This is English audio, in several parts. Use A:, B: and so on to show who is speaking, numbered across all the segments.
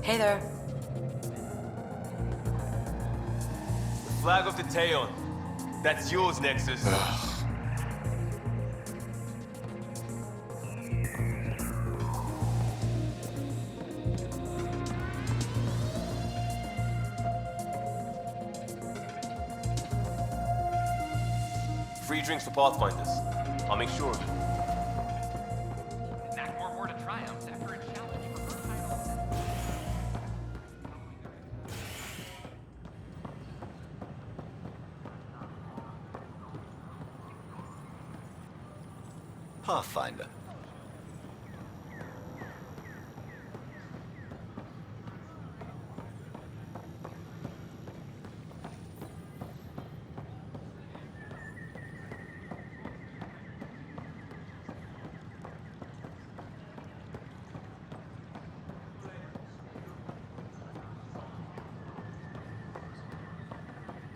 A: Hey there.
B: The flag of the Teon. That's yours, Nexus. Free drinks for Pathfinders. I'll make sure of it.
C: Nakmor War to triumph after a challenge for her title.
D: Pathfinder.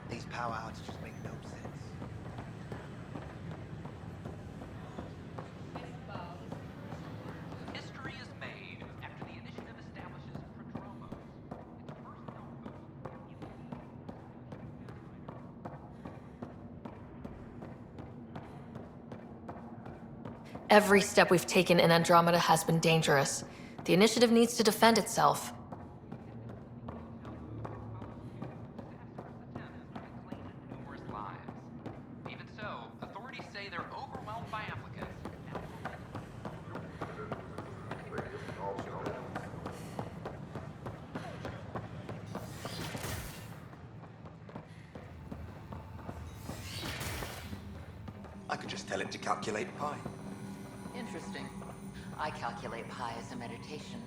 E: These power outages make no sense.
C: History is made after the initiative establishes Prodromos. Its first outpost.
A: Every step we've taken in Andromeda has been dangerous. The initiative needs to defend itself.
C: Numerous lives. Even so, authorities say they're overwhelmed by applicants.
E: I could just tell it to calculate pi.
F: Interesting. I calculate pi as a meditation.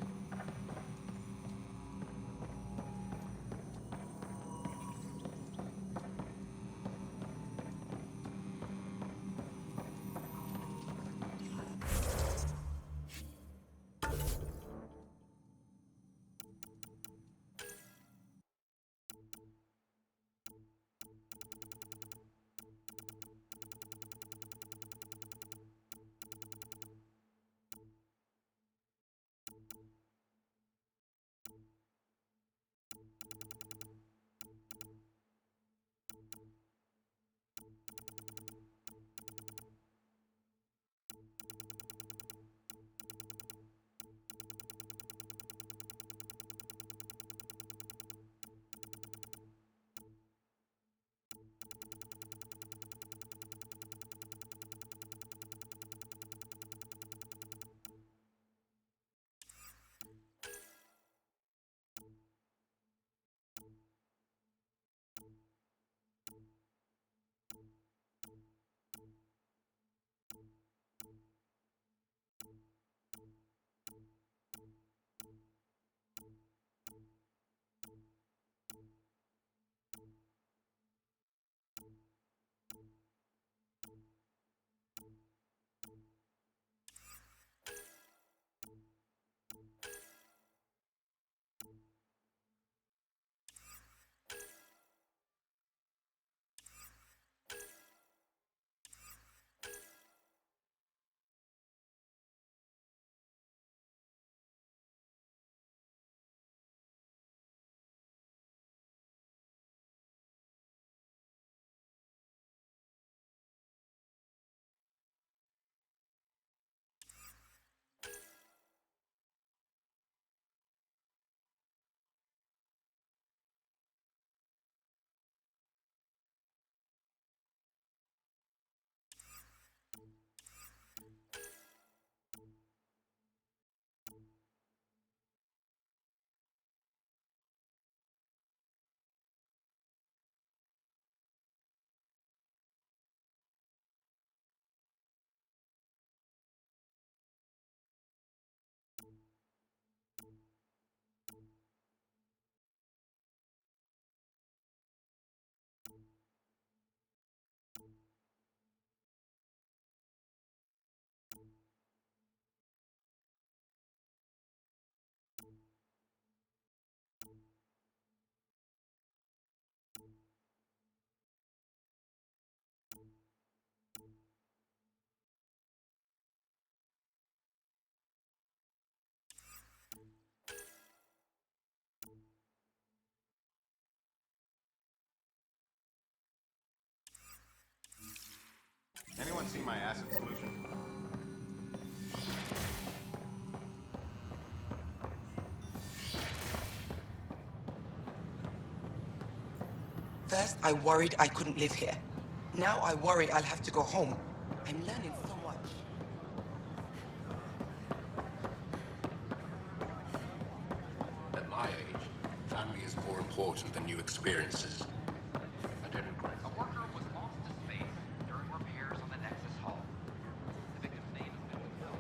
D: see my acid solution?
G: First, I worried I couldn't live here. Now I worry I'll have to go home. I'm learning so much.
H: At my age, family is more important than new experiences. Lieutenant Grant.
C: A worker was lost to space during repairs on the Nexus hull. The victim's name has been withheld.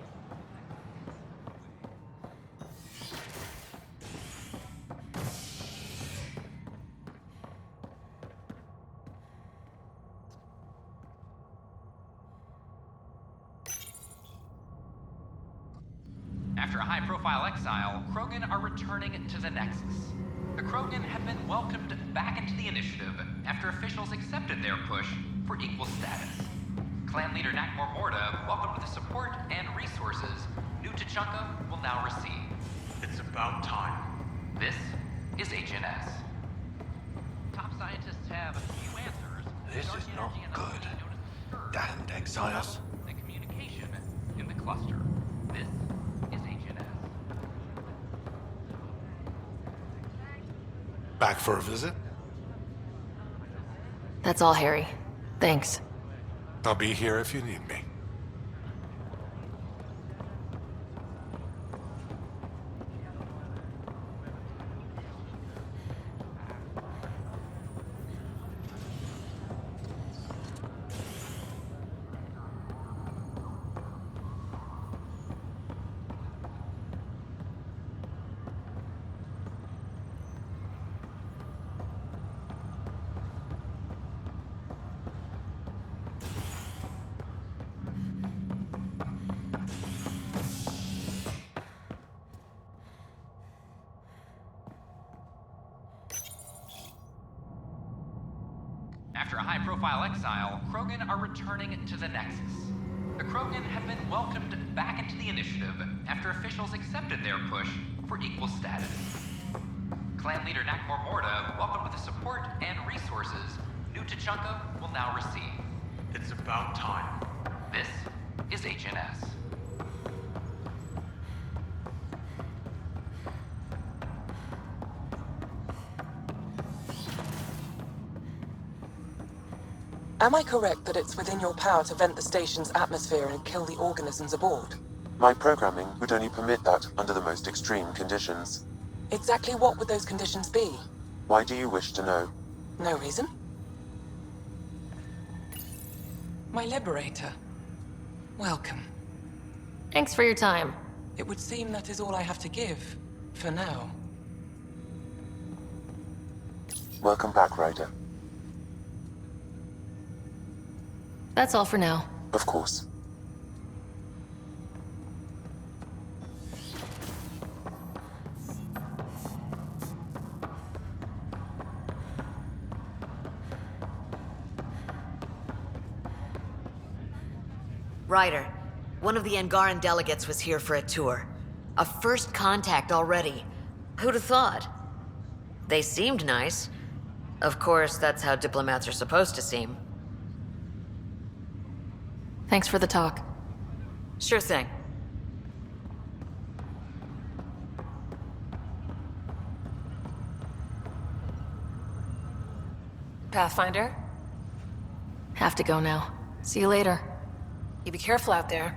C: After a high-profile exile, Krogan are returning to the Nexus. The Krogan have been welcomed back into the initiative after officials accepted their push for equal status. Clan leader Nakmor Morda, welcomed with the support and resources New Tachanka will now receive.
B: It's about time.
C: This is HNS. Top scientists have a few answers.
E: This
C: Dark
E: is not
C: energy
E: good.
C: anomalies known as the Scourge,
E: Damned exiles.
C: and communication in the cluster. This is HNS.
I: Back for a visit?
A: That's all, Harry. Thanks.
I: I'll be here if you need me.
C: After a high-profile exile, Krogan are returning to the Nexus. The Krogan have been welcomed back into the initiative after officials accepted their push for equal status. Clan leader Nakmor Morda, welcomed with the support and resources New Tachanka will now receive.
B: It's about time.
C: This is HNS.
G: Am I correct that it's within your power to vent the station's atmosphere and kill the organisms aboard?
J: My programming would only permit that under the most extreme conditions.
G: Exactly what would those conditions be?
J: Why do you wish to know?
G: No reason. My Liberator. Welcome.
A: Thanks for your time.
G: It would seem that is all I have to give, for now.
J: Welcome back, Ryder.
A: That's all for now.
J: Of course.
K: Ryder, one of the Angaran delegates was here for a tour. A first contact already. Who'd have thought? They seemed nice. Of course, that's how diplomats are supposed to seem.
A: Thanks for the talk.
K: Sure thing.
A: Pathfinder? Have to go now. See you later. You be careful out there.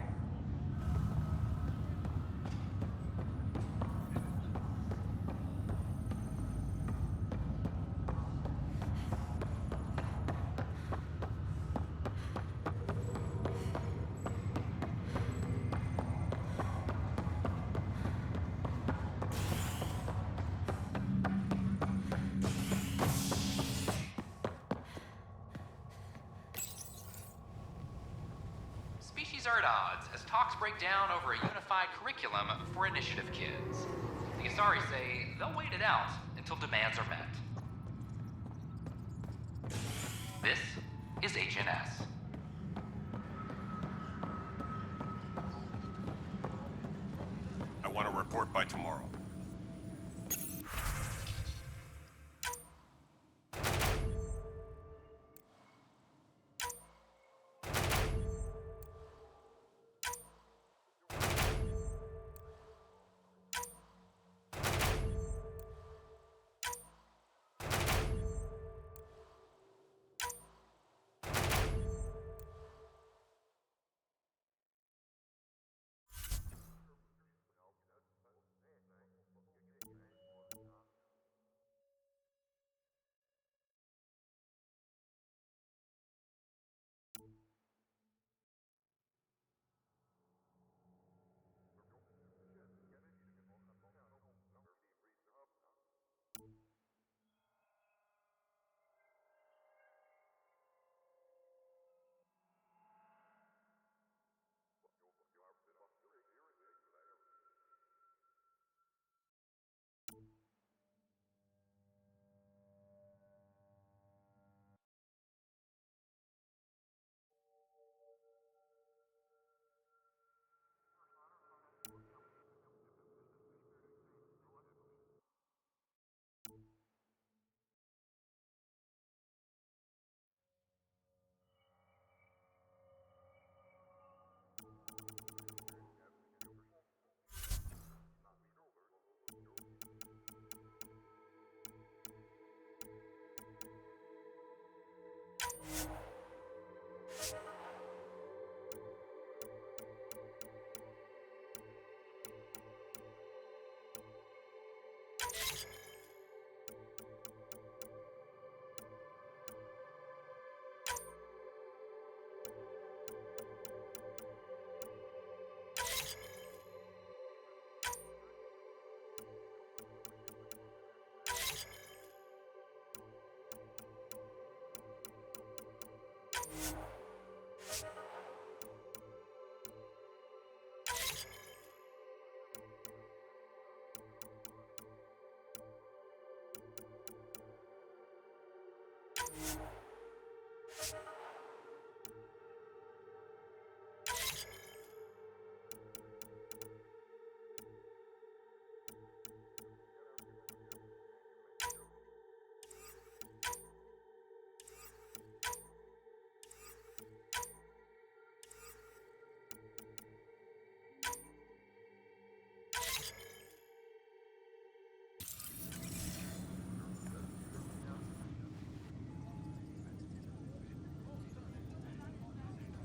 C: Species are at odds as talks break down over a unified curriculum for initiative kids. The Asari say they'll wait it out until demands are met. This is HNS.
D: I want to report by tomorrow.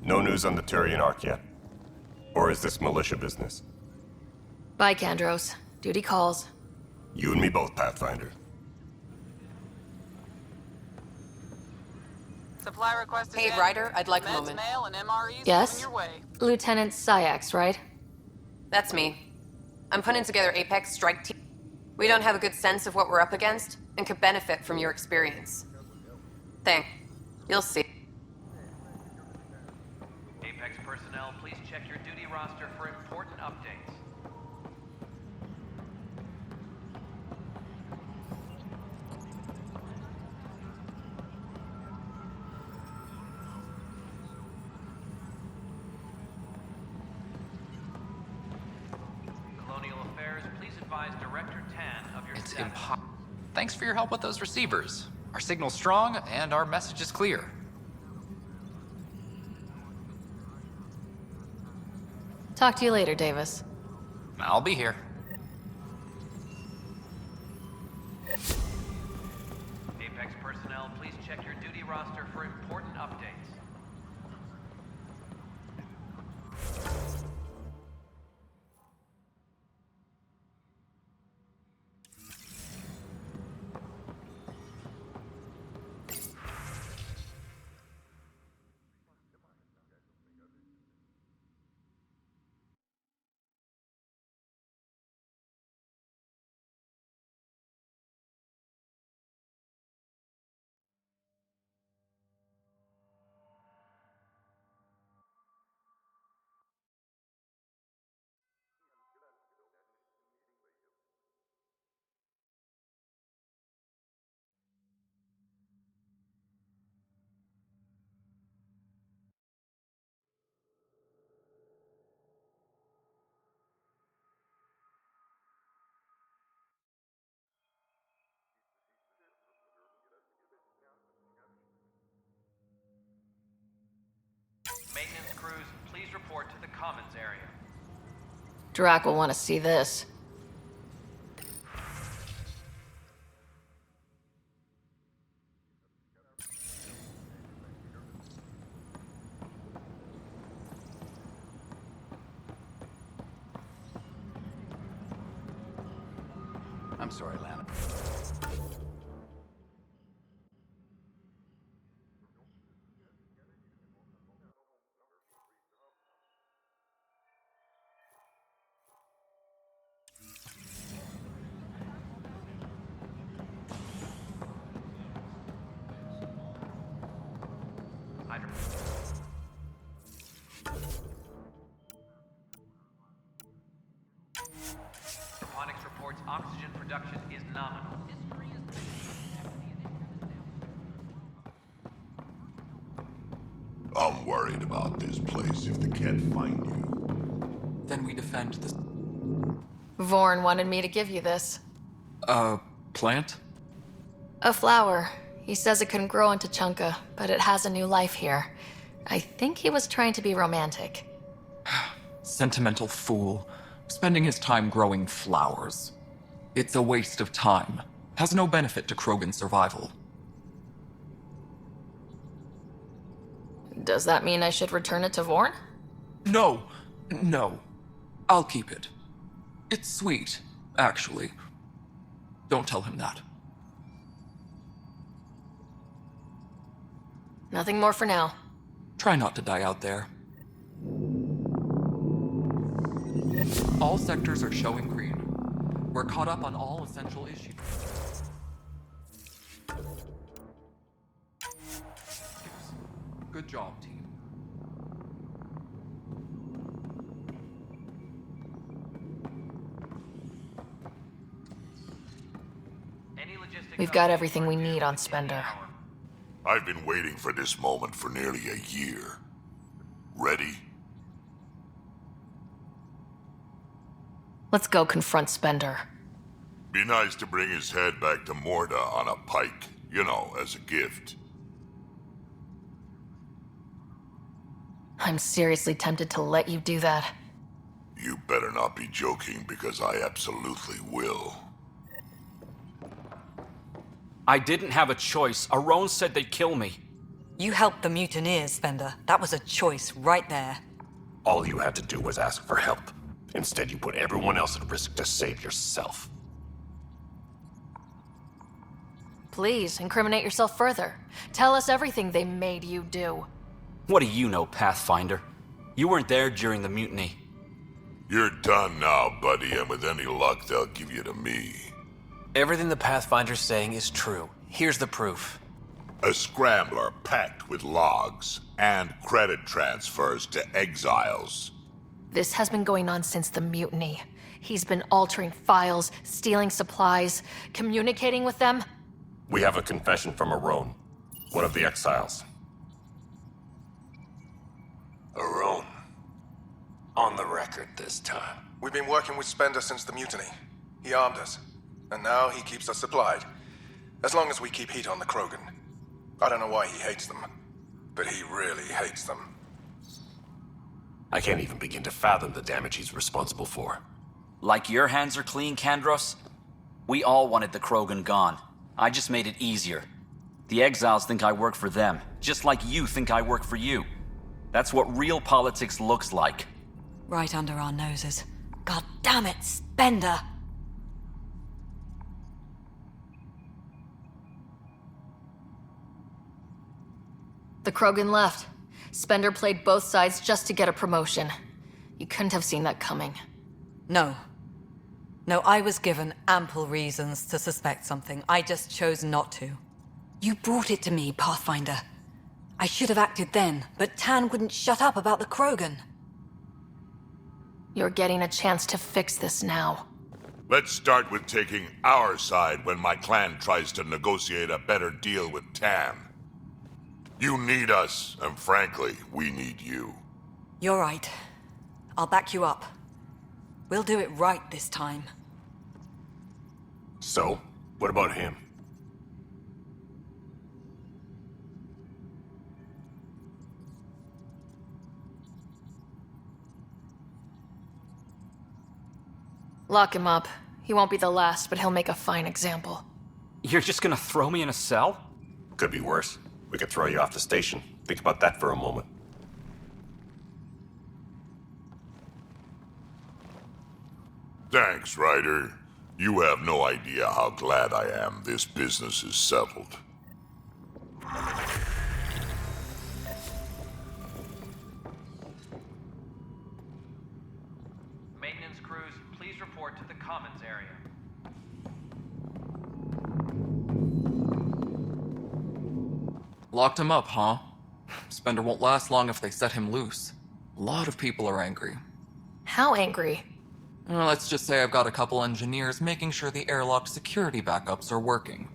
D: No news on the Turian Ark yet? Or is this militia business?
A: Bye, Kandros. Duty calls.
D: You and me both, Pathfinder.
L: Supply request is
M: Hey,
L: in.
M: Ryder, I'd like a
L: Meds,
M: moment.
L: mail, and MREs
A: Yes?
L: coming your way.
A: Lieutenant Syax, right?
M: That's me. I'm putting together Apex strike team. We don't have a good sense of what we're up against, and could benefit from your experience. You'll see.
C: Apex personnel, please check your duty roster for important updates. Colonial Affairs, please advise Director Tan of your
N: It's
C: status.
N: impossible. Thanks for your help with those receivers. Our signal's strong, and our message is clear.
A: Talk to you later, Davis.
N: I'll be here.
C: Apex personnel, please check your duty roster for important updates. Maintenance crews, please report to the commons area.
A: Drac will want to see this.
N: I'm sorry, Lana.
C: Aquaponics reports oxygen production is nominal.
H: I'm worried about this place if they can't find you.
N: Then we defend this.
A: Vorn wanted me to give you this.
N: Plant?
A: A flower. He says it couldn't grow into Chunka, but it has a new life here. I think he was trying to be romantic.
O: Sentimental fool. Spending his time growing flowers. It's a waste of time. Has no benefit to Krogan's survival.
A: Does that mean I should return it to Vorn?
O: No. I'll keep it. It's sweet, actually. Don't tell him that.
A: Nothing more for now.
O: Try not to die out there. All sectors are showing green. We're caught up on all essential issues. Good job, team.
A: We've got everything we need on Spender.
D: I've been waiting for this moment for nearly a year. Ready?
A: Let's go confront Spender.
D: Be nice to bring his head back to Morda on a pike, you know, as a gift.
A: I'm seriously tempted to let you do that.
D: You better not be joking, because I absolutely will.
P: I didn't have a choice. Aron said they'd kill me.
L: You helped the mutineers, Spender. That was a choice right there.
H: All you had to do was ask for help. Instead, you put everyone else at risk to save yourself.
A: Please, incriminate yourself further. Tell us everything they made you do.
P: What do you know, Pathfinder? You weren't there during the mutiny.
D: You're done now, buddy, and with any luck, they'll give you to me.
P: Everything the Pathfinder's saying is true. Here's the proof.
D: A scrambler packed with logs and credit transfers to exiles.
A: This has been going on since the mutiny. He's been altering files, stealing supplies, communicating with them.
H: We have a confession from Aron, one of the exiles. Aron. On the record this time.
Q: We've been working with Spender since the mutiny. He armed us, and now he keeps us supplied. As long as we keep heat on the Krogan. I don't know why he hates them, but he really hates them.
H: I can't even begin to fathom the damage he's responsible for.
P: Like your hands are clean, Kandros? We all wanted the Krogan gone. I just made it easier. The exiles think I work for them, just like you think I work for you. That's what real politics looks like.
L: Right under our noses. God damn it, Spender!
A: The Krogan left. Spender played both sides just to get a promotion. You couldn't have seen that coming.
L: No. No, I was given ample reasons to suspect something. I just chose not to. You brought it to me, Pathfinder. I should have acted then, but Tann wouldn't shut up about the Krogan.
A: You're getting a chance to fix this now.
D: Let's start with taking our side when my clan tries to negotiate a better deal with Tann. You need us, and frankly, we need you.
L: You're right. I'll back you up. We'll do it right this time.
H: So, what about him?
A: Lock him up. He won't be the last, but he'll make a fine example.
P: You're just gonna throw me in a cell?
H: Could be worse. We could throw you off the station. Think about that for a moment.
D: Thanks, Ryder. You have no idea how glad I am this business is settled.
C: Maintenance crews, please report to the commons area.
O: Locked him up, huh? Spender won't last long if they set him loose. A lot of people are angry.
A: How angry?
O: Let's just say I've got a couple engineers making sure the airlock security backups are working.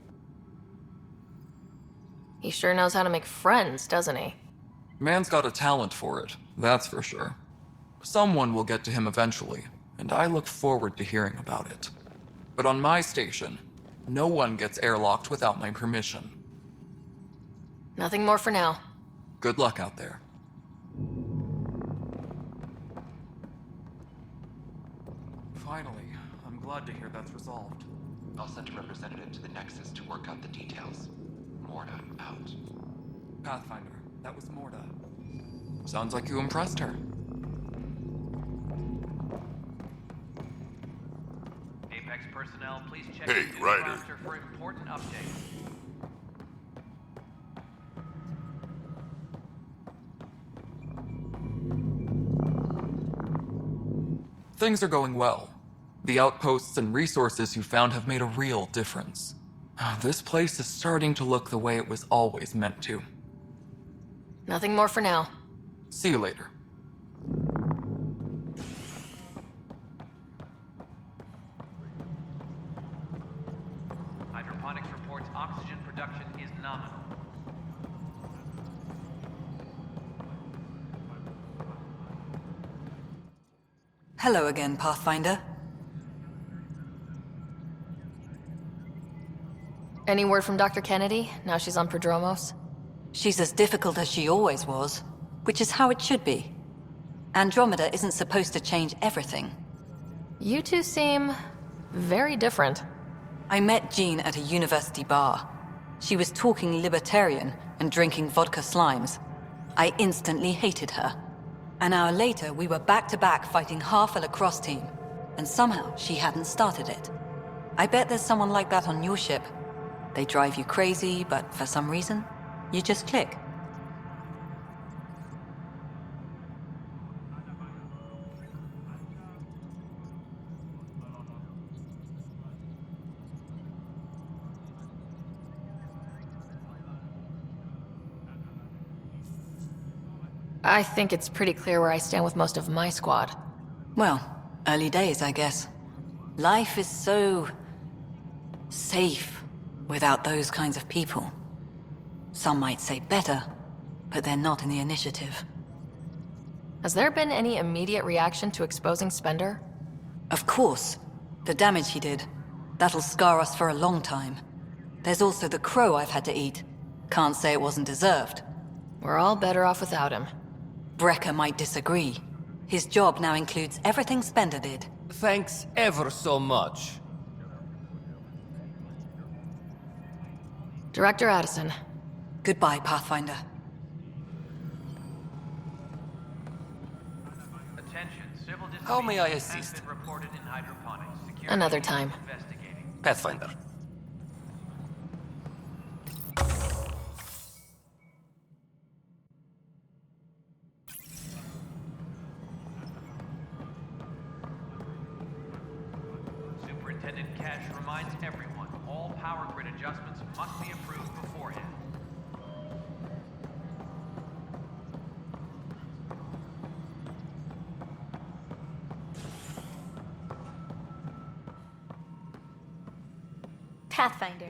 A: He sure knows how to make friends, doesn't he?
O: Man's got a talent for it, that's for sure. Someone will get to him eventually, and I look forward to hearing about it. But on my station, no one gets airlocked without my permission.
A: Nothing more for now.
O: Good luck out there. Finally, I'm glad to hear that's resolved.
C: I'll send a representative to the Nexus to work out the details. Morda out.
O: Pathfinder, that was Morda. Sounds like you impressed her.
C: Apex personnel, please check
D: Hey,
C: the
D: Ryder.
C: roster for important updates.
O: Things are going well. The outposts and resources you found have made a real difference. This place is starting to look the way it was always meant to.
A: Nothing more for now.
O: See you later.
C: Hydroponics reports oxygen production is nominal.
L: Hello again, Pathfinder.
A: Any word from Dr. Kennedy, now she's on Prodromos?
L: She's as difficult as she always was, which is how it should be. Andromeda isn't supposed to change everything.
A: You two seem very different.
L: I met Jean at a university bar. She was talking libertarian, and drinking vodka slimes. I instantly hated her. An hour later, we were back-to-back fighting half a lacrosse team, and somehow she hadn't started it. I bet there's someone like that on your ship. They drive you crazy, but for some reason, you just click.
A: I think it's pretty clear where I stand with most of my squad.
L: Well, early days, I guess. Life is so... safe without those kinds of people. Some might say better, but they're not in the initiative.
A: Has there been any immediate reaction to exposing Spender?
L: Of course. The damage he did. That'll scar us for a long time. There's also the crow I've had to eat. Can't say it wasn't deserved.
A: We're all better off without him.
L: Brecker might disagree. His job now includes everything Spender did.
R: Thanks ever so much.
A: Director Addison.
L: Goodbye, Pathfinder.
R: How may I assist?
A: Another time.
R: Pathfinder.
C: Superintendent Cash reminds everyone all power grid adjustments must be approved beforehand.
S: Pathfinder.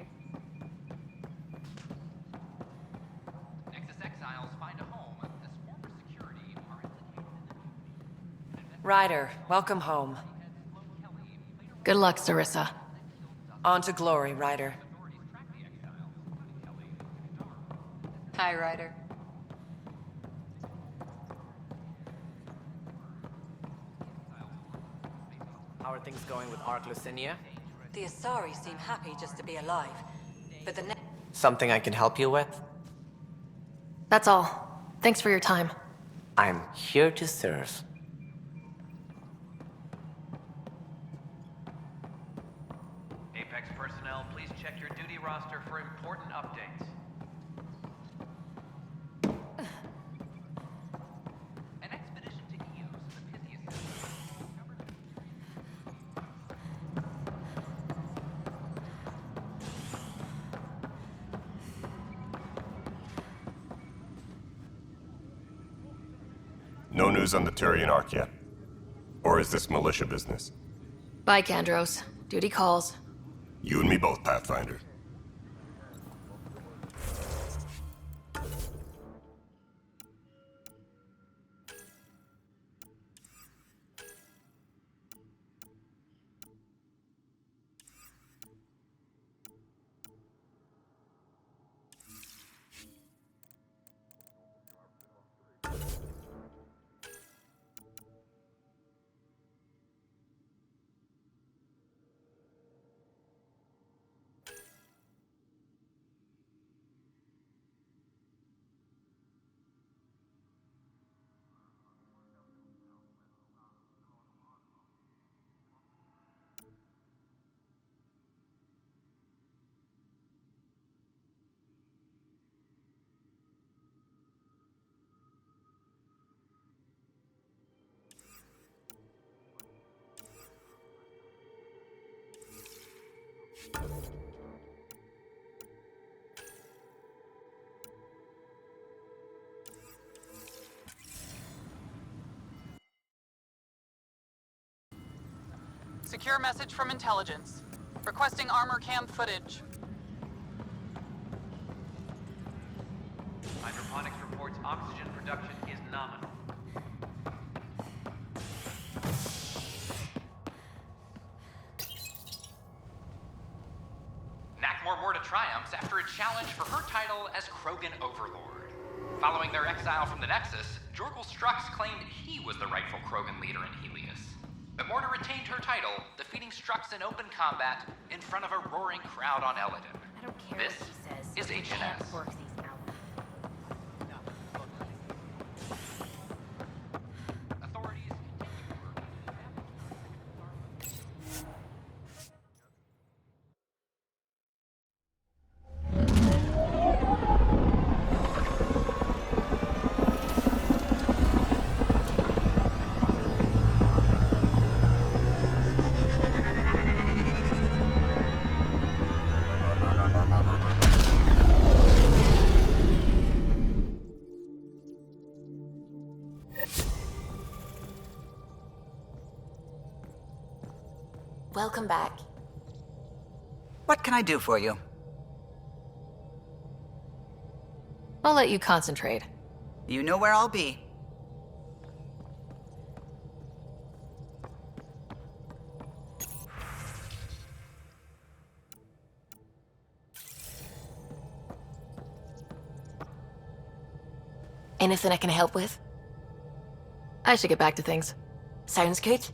C: Nexus exiles find a home as former security are implicated in
T: Ryder, welcome home.
A: Good luck, Sarissa.
T: On to glory, Ryder.
F: Hi, Ryder.
U: How are things going with Ark Lucinia?
L: The Asari seem happy just to be alive, but the
U: Something I can help you with?
A: That's all. Thanks for your time.
U: I'm here to serve.
C: Apex personnel, please check your duty roster for important updates. An expedition to Eos, the Pythias.
V: No news on the Turian Ark yet? Or is this militia business?
A: Bye, Kandros. Duty calls.
V: You and me both, Pathfinder.
W: Secure message from intelligence. Requesting armor cam footage.
C: Hydroponics reports oxygen production is nominal. Nakmor Morta triumphs after a challenge for her title as Krogan Overlord. Following their exile from the Nexus, Jorgal Strux claimed he was the rightful Krogan leader in Helios. But Morta retained her title, defeating Strux in open combat in front of a roaring crowd on Eladin.
S: I don't care
C: This
S: what he says.
C: is H&S.
S: Work these out.
F: Welcome back.
E: What can I do for you?
A: I'll let you concentrate.
E: You know where I'll be.
F: Anything I can help with?
A: I should get back to things.
F: Sounds good.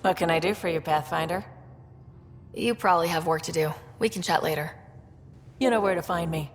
T: What can I do for you, Pathfinder?
A: You probably have work to do. We can chat later.
T: You know where to find me.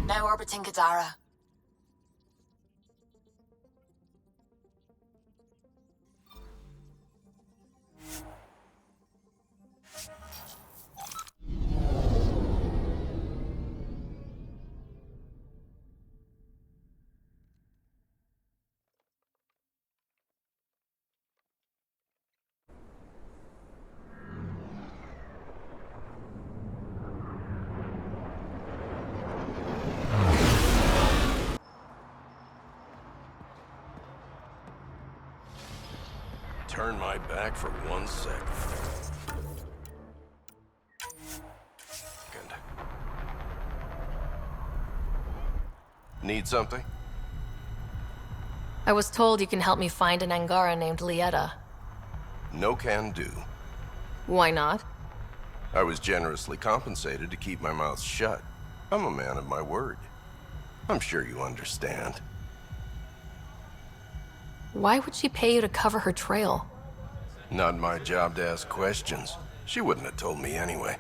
F: Now orbiting Gadara.
H: Turn my back for 1 second. Need something?
A: I was told you can help me find an Angara named Lieta.
H: No can do.
A: Why not?
H: I was generously compensated to keep my mouth shut. I'm a man of my word. I'm sure you understand.
A: Why would she pay you to cover her trail?
H: Not my job to ask questions. She wouldn't have told me anyway.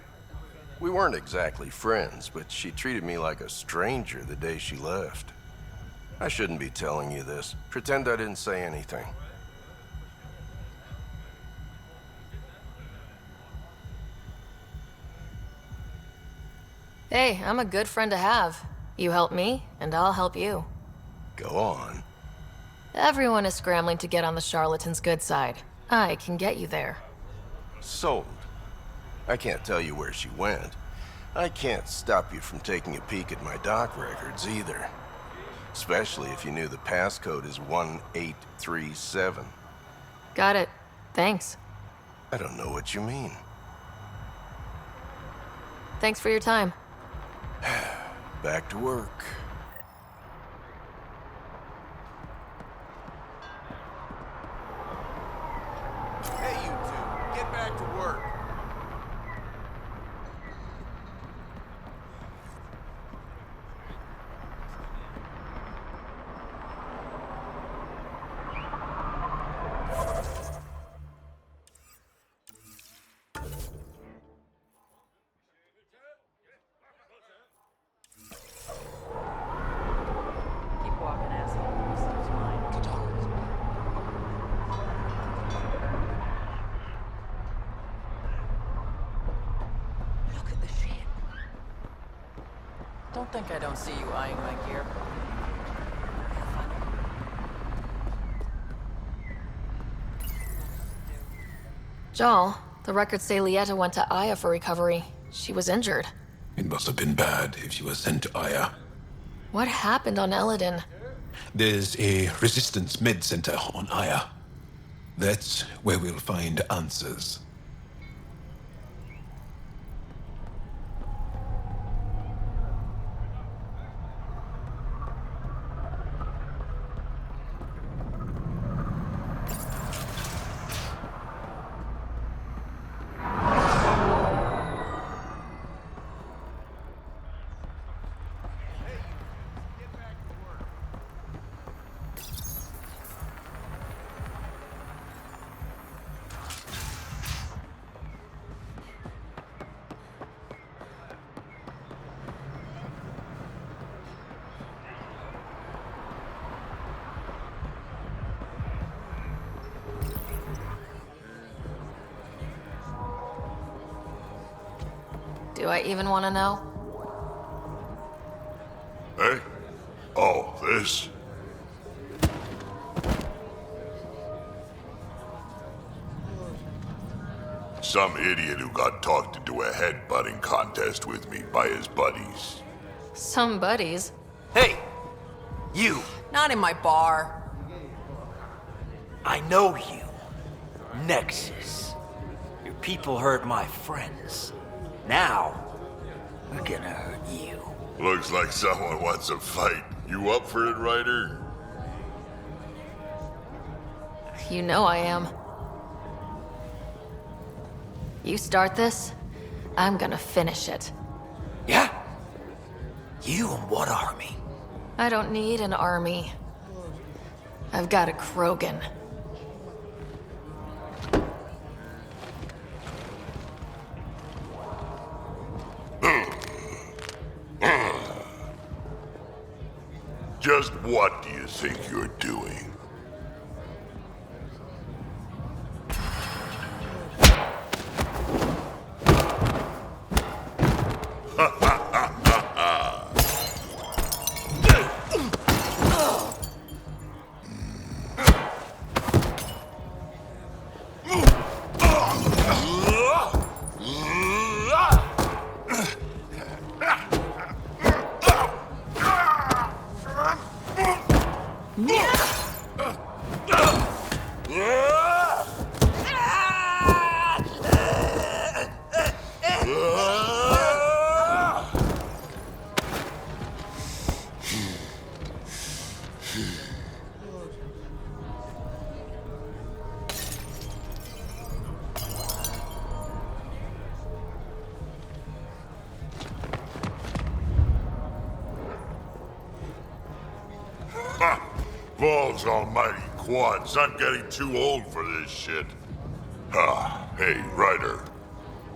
H: We weren't exactly friends, but she treated me like a stranger the day she left. I shouldn't be telling you this. Pretend I didn't say anything.
A: Hey, I'm a good friend to have. You help me, and I'll help you.
H: Go on.
A: Everyone is scrambling to get on the charlatan's good side. I can get you there.
H: Sold. I can't tell you where she went. I can't stop you from taking a peek at my doc records either. Especially if you knew the passcode is 1837.
A: Got it. Thanks.
H: I don't know what you mean.
A: Thanks for your time.
H: Back to work. Hey, you two, get back to work.
T: Keep walking, asshole. This stuff's mine.
F: Look at the ship.
T: Don't think I don't see you eyeing my gear.
A: Jal, the records say Lieta went to Aya for recovery. She was injured.
B: It must have been bad if she was sent to Aya.
A: What happened on Eladin?
B: There's a resistance med center on Aya. That's where we'll find answers.
A: Do I even want to know?
D: Hey? Oh, this? Some idiot who got talked into a headbutting contest with me by his buddies.
A: Some buddies.
R: Hey! You!
T: Not in my bar.
R: I know you. Nexus. Your people hurt my friends. Now, we're gonna hurt you.
D: Looks like someone wants a fight. You up for it, Ryder?
A: You know I am. You start this, I'm gonna finish it.
R: Yeah? You and what army?
A: I don't need an army. I've got a Krogan.
D: Just what do you think you're doing? Balls almighty quads, I'm getting too old for this shit. Hey, Ryder.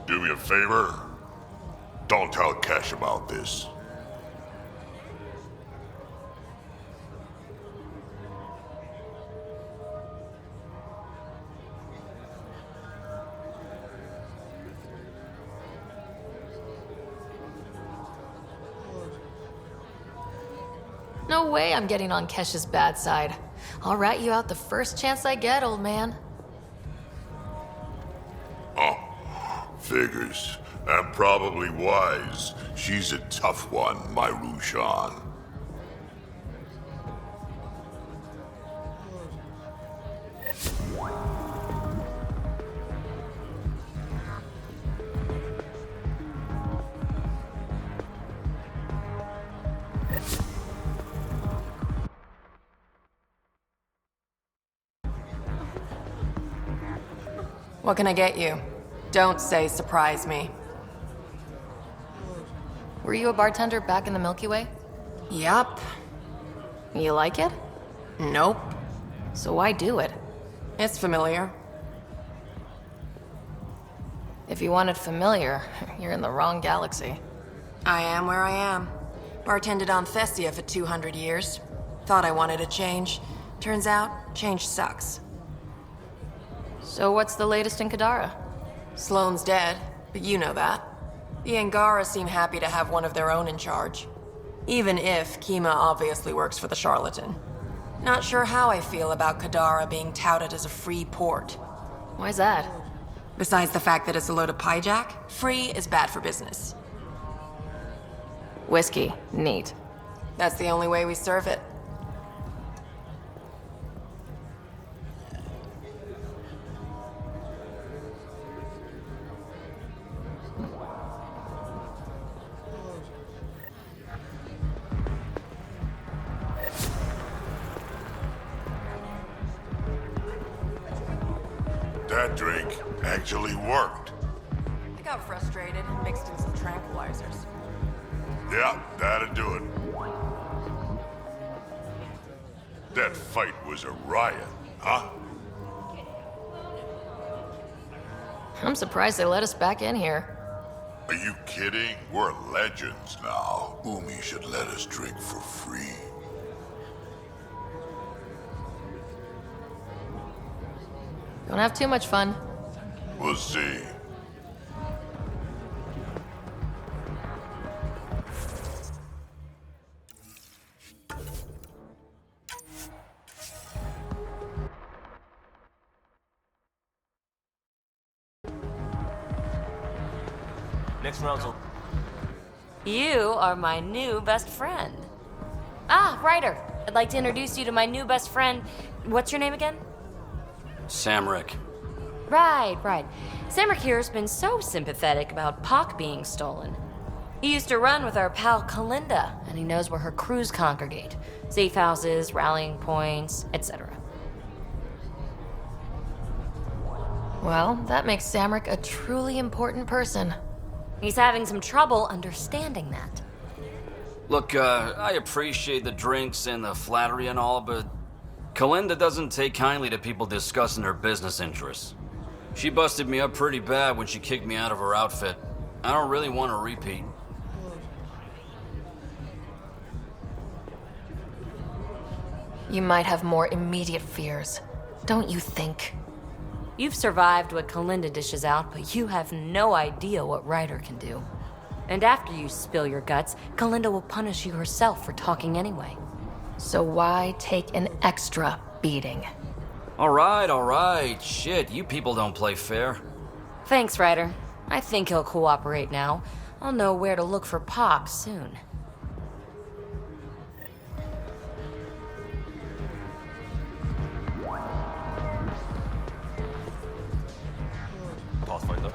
D: Do me a favor. Don't tell Kesh about this.
A: No way I'm getting on Kesh's bad side. I'll rat you out the first chance I get, old man.
D: Oh, figures. And probably wise. She's a tough one, my Rushan.
M: What can I get you? Don't say surprise me.
A: Were you a bartender back in the Milky Way?
M: Yup.
A: You like it?
M: Nope.
A: So why do it?
M: It's familiar.
A: If you wanted familiar, you're in the wrong galaxy.
M: I am where I am. Bartended on Thessia for 200 years. Thought I wanted a change. Turns out, change sucks.
A: So what's the latest in Kadara?
M: Sloane's dead, but you know that. The Angara seem happy to have one of their own in charge. Even if Kima obviously works for the charlatan. Not sure how I feel about Kadara being touted as a free port.
A: Why's that?
M: Besides the fact that it's a load of pyjack, free is bad for business.
A: Whiskey. Neat.
M: That's the only way we serve it.
D: That drink actually worked.
M: I got frustrated and mixed in some tranquilizers.
D: Yeah, that'd do it. That fight was a riot, huh?
A: I'm surprised they let us back in here.
D: Are you kidding? We're legends now. Umi should let us drink for free.
A: Don't have too much fun.
D: We'll see.
G: Next round's a...
I: You are my new best friend. Ah, Ryder. I'd like to introduce you to my new best friend. What's your name again?
P: Samrick.
I: Right. Samrick here's been so sympathetic about Pock being stolen. He used to run with our pal Kalinda, and he knows where her crews congregate. Safe houses, rallying points, etc.
A: Well, that makes Samrick a truly important person.
I: He's having some trouble understanding that.
P: Look, I appreciate the drinks and the flattery and all, but Kalinda doesn't take kindly to people discussing her business interests. She busted me up pretty bad when she kicked me out of her outfit. I don't really want a repeat.
A: You might have more immediate fears, don't you think?
I: You've survived what Kalinda dishes out, but you have no idea what Ryder can do. And after you spill your guts, Kalinda will punish you herself for talking anyway.
A: So why take an extra beating?
P: All right. Shit, you people don't play fair.
I: Thanks, Ryder. I think he'll cooperate now. I'll know where to look for Pock soon.
G: Pathfinder.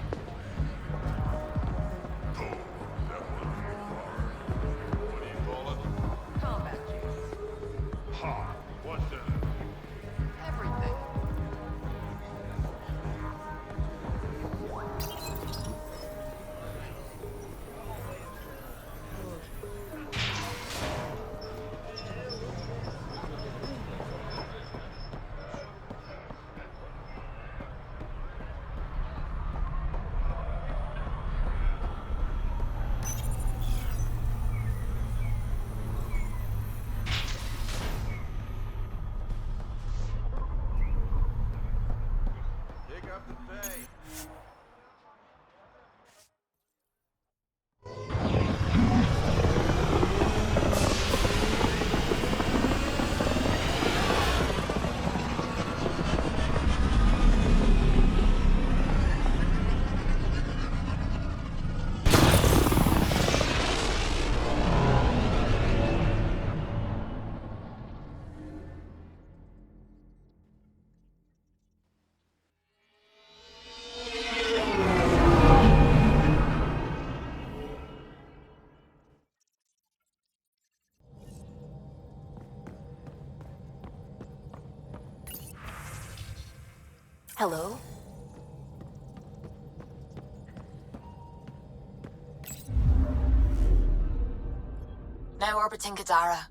I: Hello?
A: now orbiting Kadara.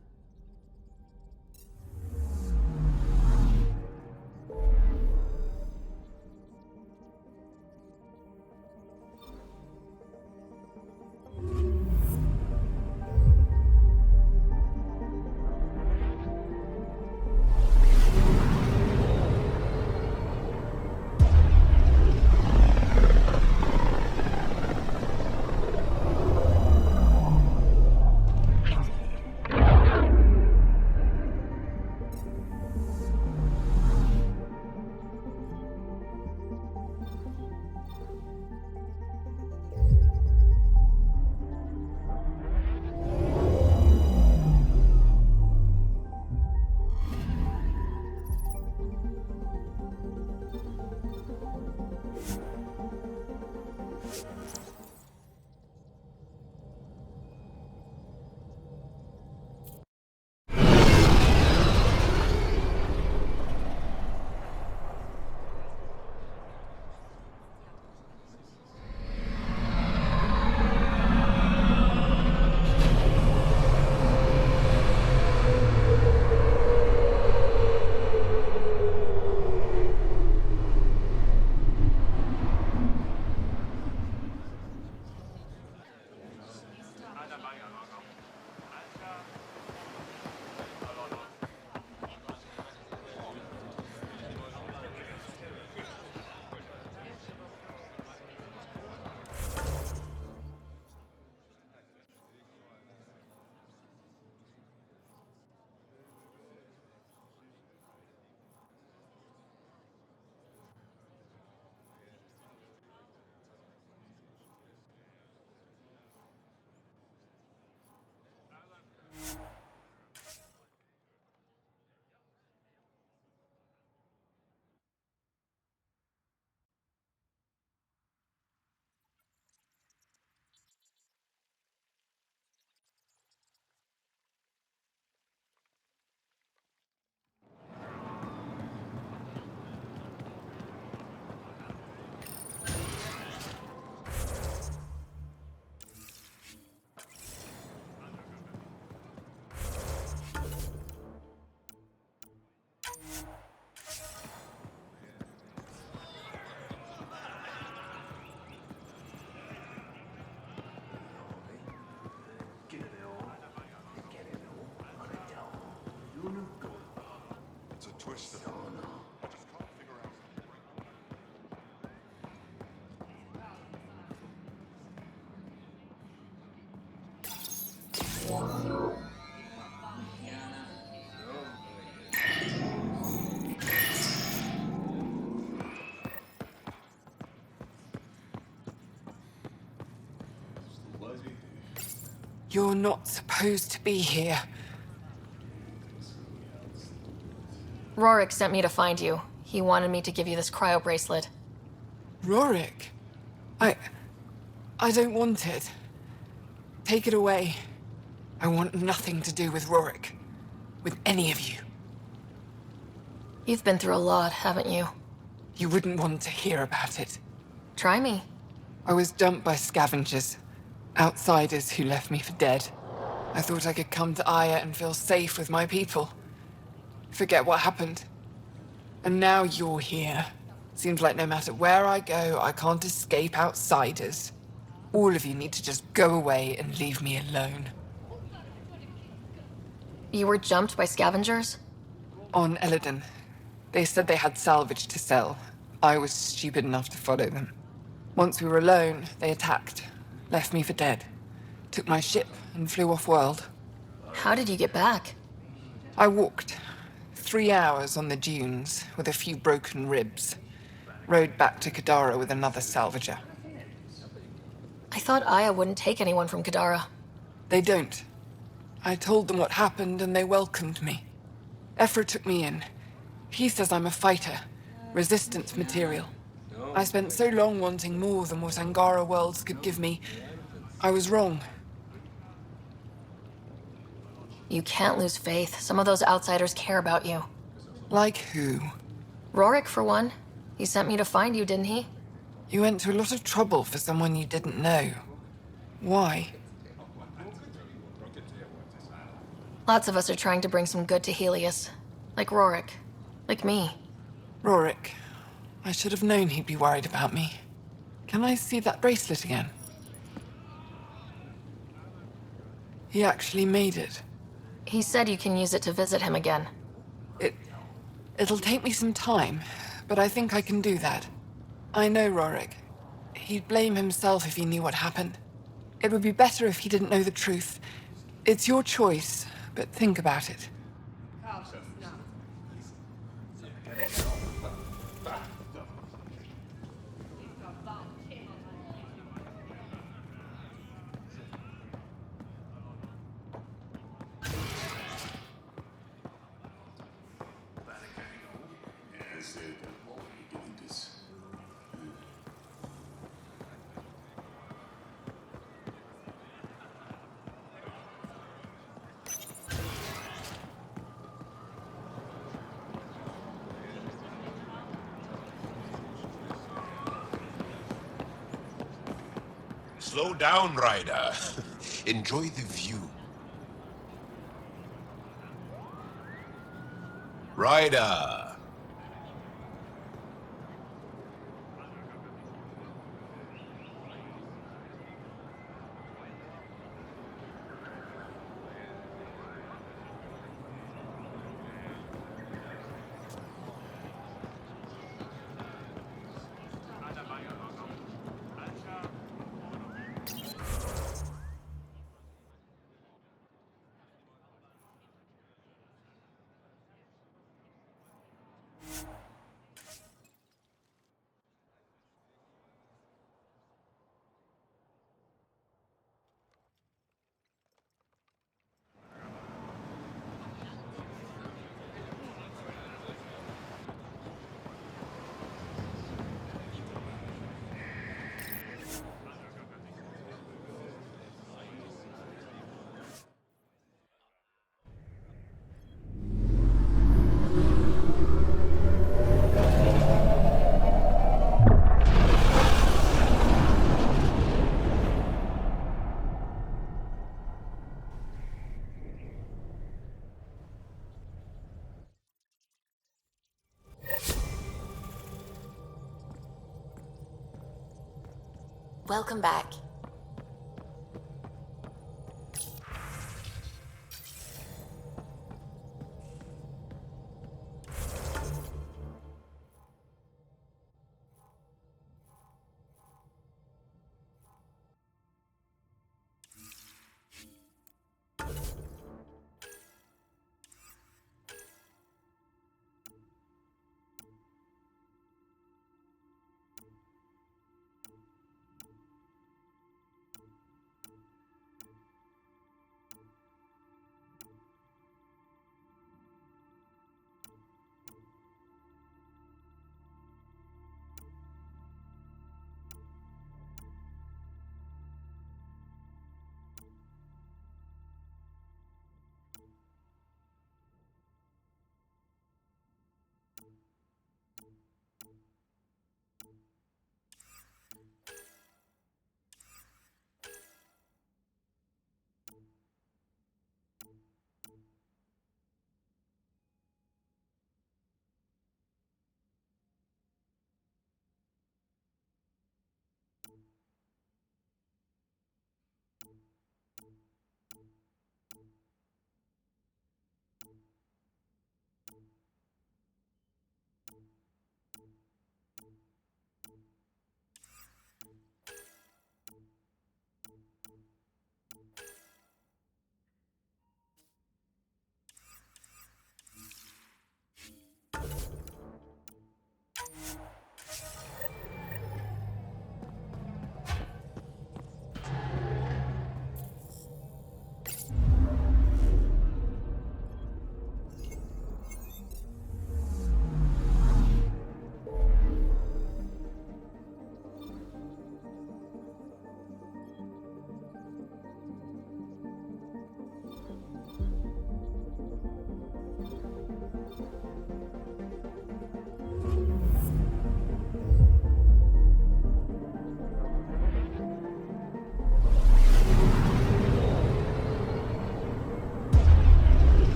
J: You're not supposed to be here.
A: Rorik sent me to find you. He wanted me to give you this cryo bracelet.
J: Rorik? I don't want it. Take it away. I want nothing to do with Rorik. With any of you.
A: You've been through a lot, haven't you?
J: You wouldn't want to hear about it.
A: Try me.
J: I was dumped by scavengers. Outsiders who left me for dead. I thought I could come to Aya and feel safe with my people. Forget what happened. And now you're here. Seems like no matter where I go, I can't escape outsiders. All of you need to just go away and leave me alone.
A: You were jumped by scavengers?
J: On Eladon. They said they had salvage to sell. I was stupid enough to follow them. Once we were alone, they attacked. Left me for dead. Took my ship and flew off-world.
A: How did you get back?
J: I walked. 3 hours on the dunes with a few broken ribs. Rode back to Kadara with another salvager.
A: I thought Aya wouldn't take anyone from Kadara.
J: They don't. I told them what happened and they welcomed me. Ephra took me in. He says I'm a fighter. Resistance material. I spent so long wanting more than what Angara Worlds could give me. I was wrong.
A: You can't lose faith. Some of those outsiders care about you.
J: Like who?
A: Rorik, for one. He sent me to find you, didn't he?
J: You went to a lot of trouble for someone you didn't know. Why?
A: Lots of us are trying to bring some good to Helios. Like Rorik. Like me.
J: Rorik. I should have known he'd be worried about me. Can I see that bracelet again? He actually made it.
A: He said you can use it to visit him again.
J: It'll take me some time, but I think I can do that. I know Rorik. He'd blame himself if he knew what happened. It would be better if he didn't know the truth. It's your choice, but think about it.
B: Slow down, Ryder. Enjoy the view. Ryder!
A: Welcome back.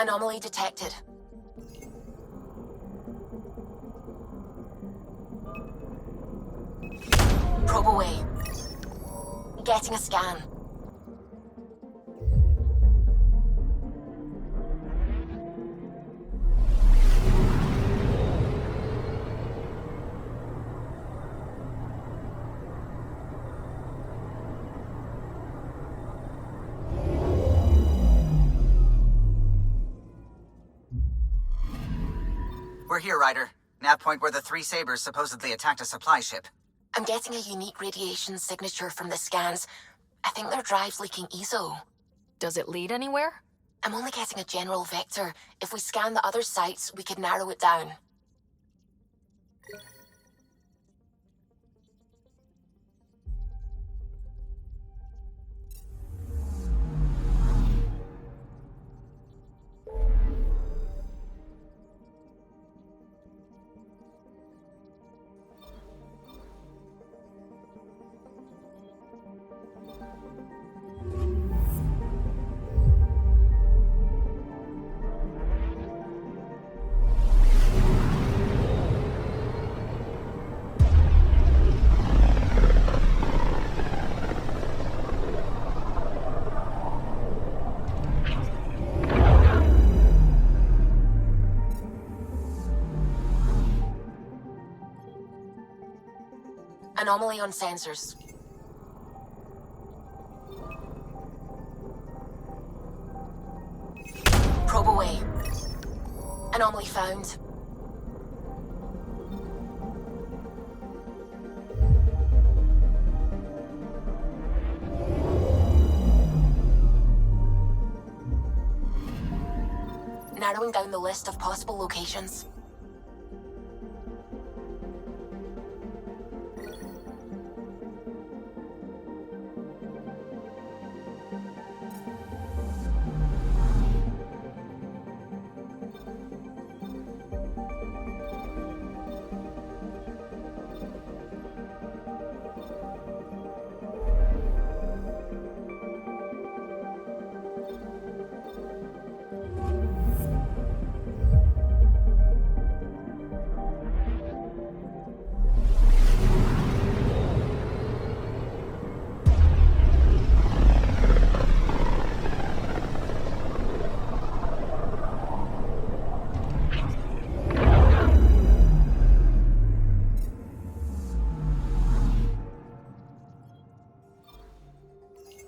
A: Anomaly detected. Probe away. Getting a scan.
E: We're here, Ryder. Nav point where the three Sabres supposedly attacked a supply ship.
A: I'm getting a unique radiation signature from the scans. I think their drive's leaking ESO. Does it lead anywhere? I'm only getting a general vector. If we scan the other sites, we could narrow it down. Anomaly on sensors. Probe away. Anomaly found. Narrowing down the list of possible locations.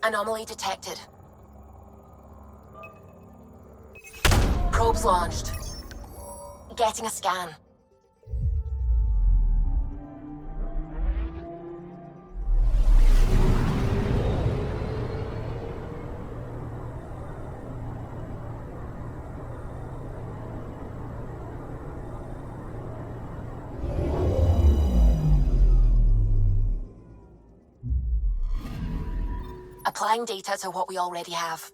A: Anomaly detected. Probes launched. Getting a scan. Applying data to what we already have.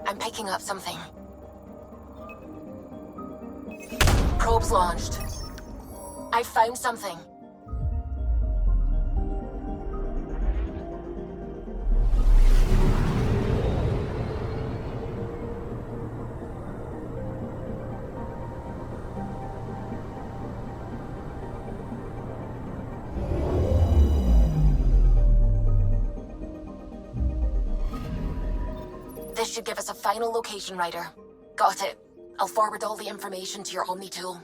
A: I'm picking up something. Probes launched. I found something. This should give us a final location, Ryder. Got it. I'll forward all the information to your Omni tool.